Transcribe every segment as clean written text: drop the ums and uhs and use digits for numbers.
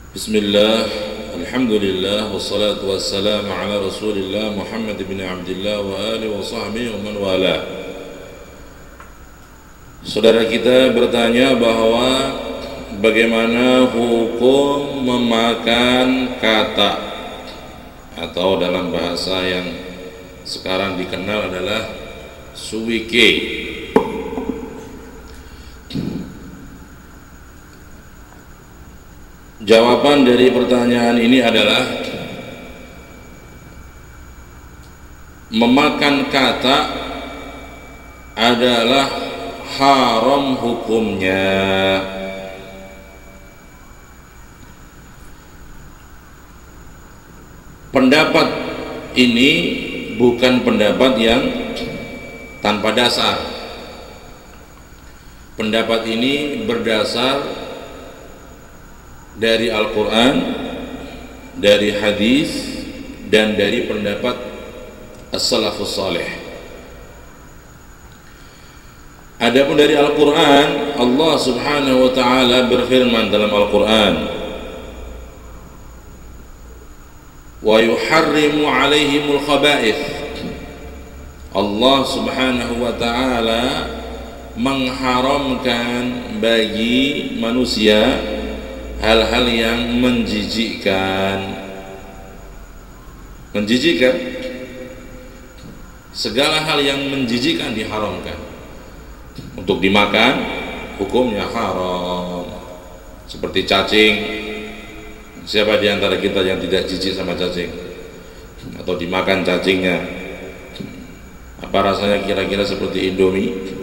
Bismillah, alhamdulillah, wassalatu wassalamu ala rasulillah Muhammad bin Abdullah wa alihi wa sahbihi wa man wala. Saudara kita bertanya bahwa bagaimana hukum memakan kata, atau dalam bahasa yang sekarang dikenal adalah suwike. Jawaban dari pertanyaan ini adalah memakan kata adalah haram hukumnya. Pendapat ini bukan pendapat yang tanpa dasar. Pendapat ini berdasar dari Al-Quran, dari hadis, dan dari pendapat as-salafus salih. Adapun dari Al-Quran, Allah subhanahu wa ta'ala berfirman dalam Al-Quran, wa yuharrimu alaihimul khaba'ith. Allah subhanahu wa ta'ala mengharamkan bagi manusia hal-hal yang menjijikkan. Segala hal yang menjijikkan diharamkan. Untuk dimakan hukumnya haram. Seperti cacing. Siapa di antara kita yang tidak jijik sama cacing? Atau dimakan cacingnya? Apa rasanya kira-kira seperti Indomie?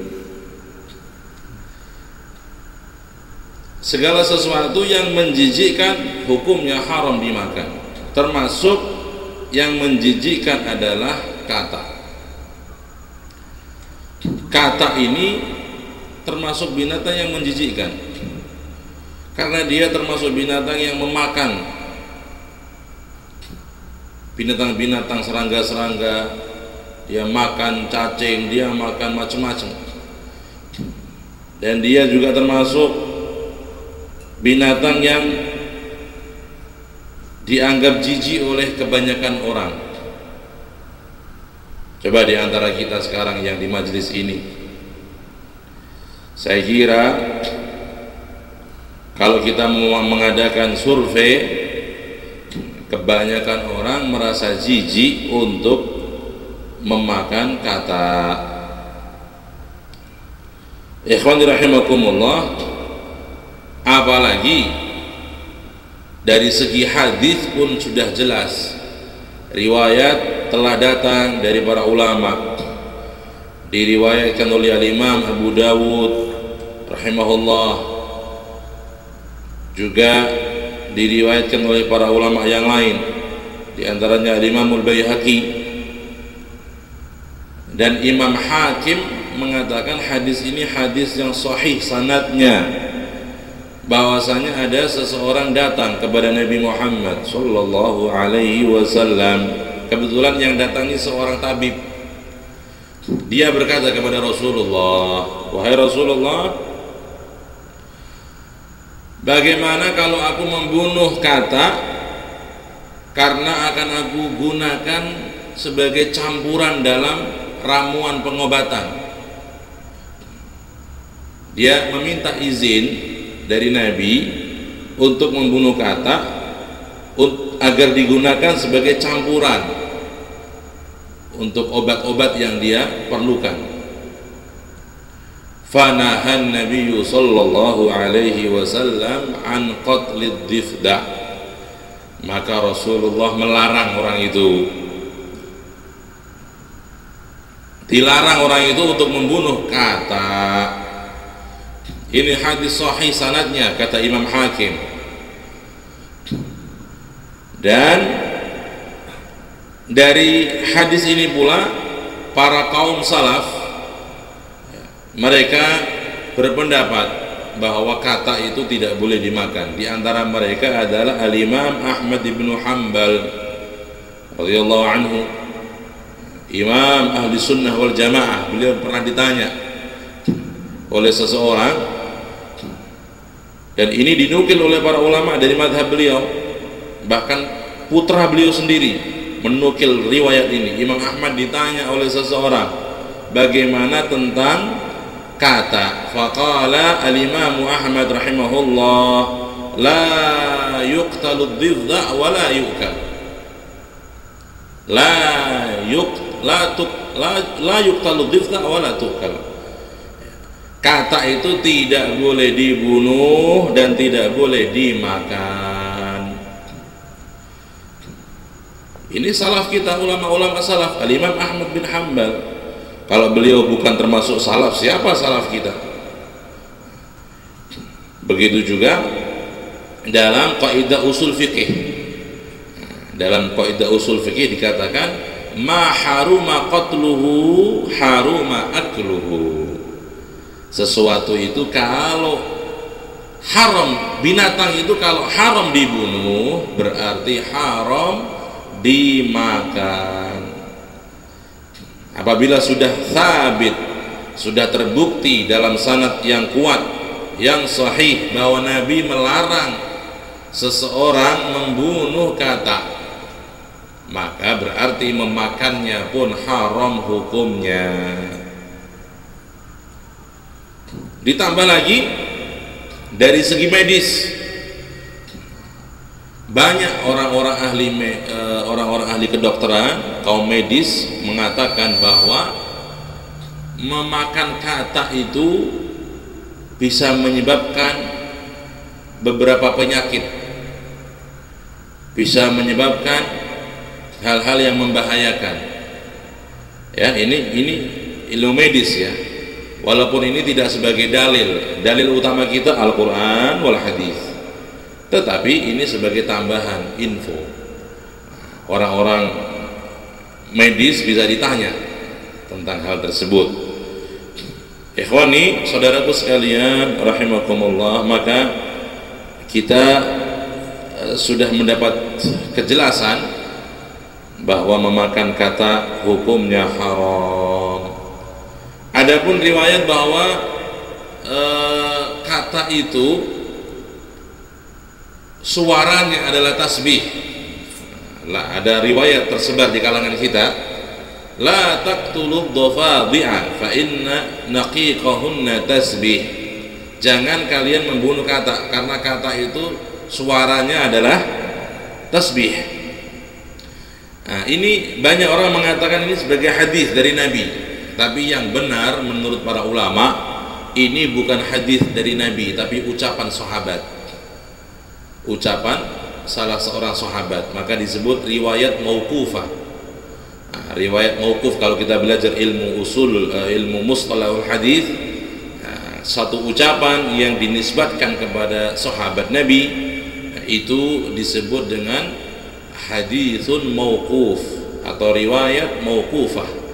Segala sesuatu yang menjijikkan hukumnya haram dimakan. Termasuk yang menjijikkan adalah kata. Kata ini termasuk binatang yang menjijikkan, karena dia termasuk binatang yang memakan binatang-binatang, serangga-serangga. Dia makan cacing, dia makan macam-macam. Dan dia juga termasuk binatang yang dianggap jijik oleh kebanyakan orang. Coba di antara kita sekarang yang di majelis ini, saya kira kalau kita mengadakan survei, kebanyakan orang merasa jijik untuk memakan kata. Ikhwan rahimakumullah, apalagi dari segi hadis pun sudah jelas. Riwayat telah datang dari para ulama, diriwayatkan oleh Al-Imam Abu Dawud rahimahullah, juga diriwayatkan oleh para ulama yang lain, di antaranya Al-Imam Al-Baihaqi, dan Imam Hakim mengatakan hadis ini hadis yang sahih sanadnya, bahwasanya ada seseorang datang kepada Nabi Muhammad sallallahu alaihi wasallam. Kebetulan yang datang ini seorang tabib. Dia berkata kepada Rasulullah, "Wahai Rasulullah, bagaimana kalau aku membunuh kata karena akan aku gunakan sebagai campuran dalam ramuan pengobatan?" Dia meminta izin dari Nabi untuk membunuh kata agar digunakan sebagai campuran untuk obat-obat yang dia perlukan. Fanahan Nabi sallallahu alaihi wasallam an qatlid difda. Maka Rasulullah melarang orang itu. Dilarang orang itu untuk membunuh kata. Ini hadis sahih sanadnya, kata Imam Hakim. Dan dari hadis ini pula para kaum salaf, mereka berpendapat bahwa kata itu tidak boleh dimakan. Di antara mereka adalah Al-Imam Ahmad bin Hanbal radhiyallahu anhu, Imam Ahli Sunnah wal Jamaah. Beliau pernah ditanya oleh seseorang, Dan ini dinukil oleh para ulama dari madhab beliau, bahkan putra beliau sendiri menukil riwayat ini. Imam Ahmad ditanya oleh seseorang bagaimana tentang kata, faqala al-Imam Ahmad rahimahullah, la yuqtalu dhidda wa la yu'kal. La yuqtalu dhidda wa la tu'kal. Kata itu tidak boleh dibunuh dan tidak boleh dimakan. Ini salaf kita, ulama-ulama salaf, Al-Imam Ahmad bin Hanbal. Kalau beliau bukan termasuk salaf, siapa salaf kita? Begitu juga dalam kaidah usul fikih. Dalam kaidah usul fikih dikatakan ma haruma qatluhu haruma akluhu. Sesuatu itu kalau haram, binatang itu kalau haram dibunuh berarti haram dimakan. Apabila sudah sabit, sudah terbukti dalam sanad yang kuat, yang sahih bahwa Nabi melarang seseorang membunuh kata, maka berarti memakannya pun haram hukumnya. Ditambah lagi dari segi medis, banyak orang-orang ahli kedokteran, kaum medis mengatakan bahwa memakan kata itu bisa menyebabkan beberapa penyakit, bisa menyebabkan hal-hal yang membahayakan. Ya, ini ilmu medis ya. Walaupun ini tidak sebagai dalil utama kita Al-Quran wal Hadis, tetapi ini sebagai tambahan info. Orang-orang medis bisa ditanya tentang hal tersebut. Ikhwani, saudaraku sekalian rahimakumullah, maka kita sudah mendapat kejelasan bahwa memakan kata hukumnya haram. Adapun riwayat bahwa kata itu suaranya adalah tasbih, ada riwayat tersebar di kalangan kita, la taqtulud dhafadhi'a fa inna naqiqahunna tasbih. Jangan kalian membunuh kata, karena kata itu suaranya adalah tasbih. Nah, ini banyak orang mengatakan ini sebagai hadis dari Nabi. Tapi yang benar menurut para ulama, ini bukan hadis dari Nabi, tapi ucapan sahabat, ucapan salah seorang sahabat, maka disebut riwayat mauqufah. Nah, riwayat mauquf, kalau kita belajar ilmu usul, ilmu mustalahul hadis, satu ucapan yang dinisbatkan kepada sahabat Nabi itu disebut dengan haditsun mauquf atau riwayat mauqufah.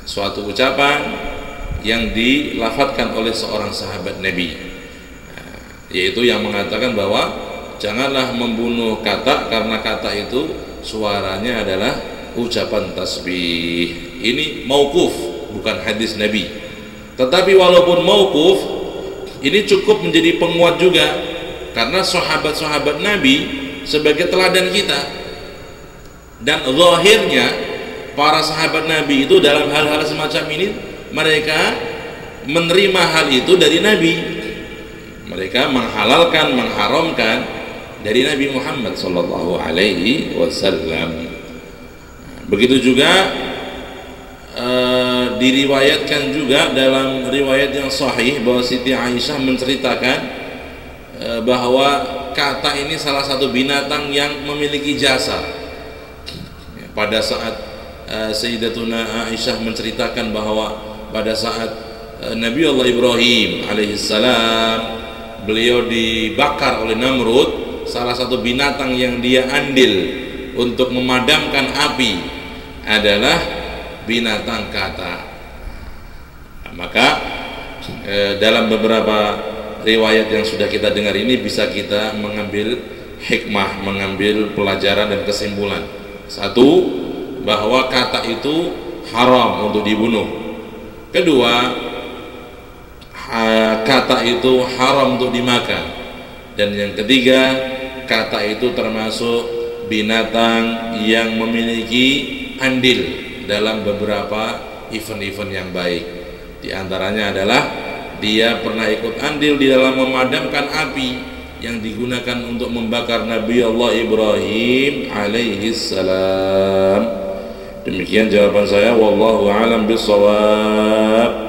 Suatu ucapan yang dilafadzkan oleh seorang sahabat Nabi, yaitu yang mengatakan bahwa janganlah membunuh kata karena kata itu suaranya adalah ucapan tasbih. Ini mauquf, bukan hadis Nabi. Tetapi walaupun mauquf, ini cukup menjadi penguat juga, karena sahabat-sahabat Nabi sebagai teladan kita. Dan zahirnya para sahabat Nabi itu dalam hal-hal semacam ini, mereka menerima hal itu dari Nabi. Mereka menghalalkan, mengharamkan dari Nabi Muhammad sallallahu alaihi wasallam. Begitu juga diriwayatkan juga dalam riwayat yang sahih bahwa Siti Aisyah menceritakan bahwa kata ini salah satu binatang yang memiliki jasa. Pada saat Sayyidatuna Aisyah menceritakan bahwa pada saat Nabi Allah Ibrahim alaihissalam, beliau dibakar oleh Namrud, salah satu binatang yang dia andil untuk memadamkan api adalah binatang kata. Maka dalam beberapa riwayat yang sudah kita dengar ini bisa kita mengambil hikmah, mengambil pelajaran dan kesimpulan. Satu, bahwa kata itu haram untuk dibunuh. Kedua, kata itu haram untuk dimakan. Dan yang ketiga, kata itu termasuk binatang yang memiliki andil dalam beberapa event-event yang baik. Di antaranya adalah dia pernah ikut andil di dalam memadamkan api yang digunakan untuk membakar Nabi Allah Ibrahim alaihi salam. Demikian jawaban saya, wallahu a'lam bishawab.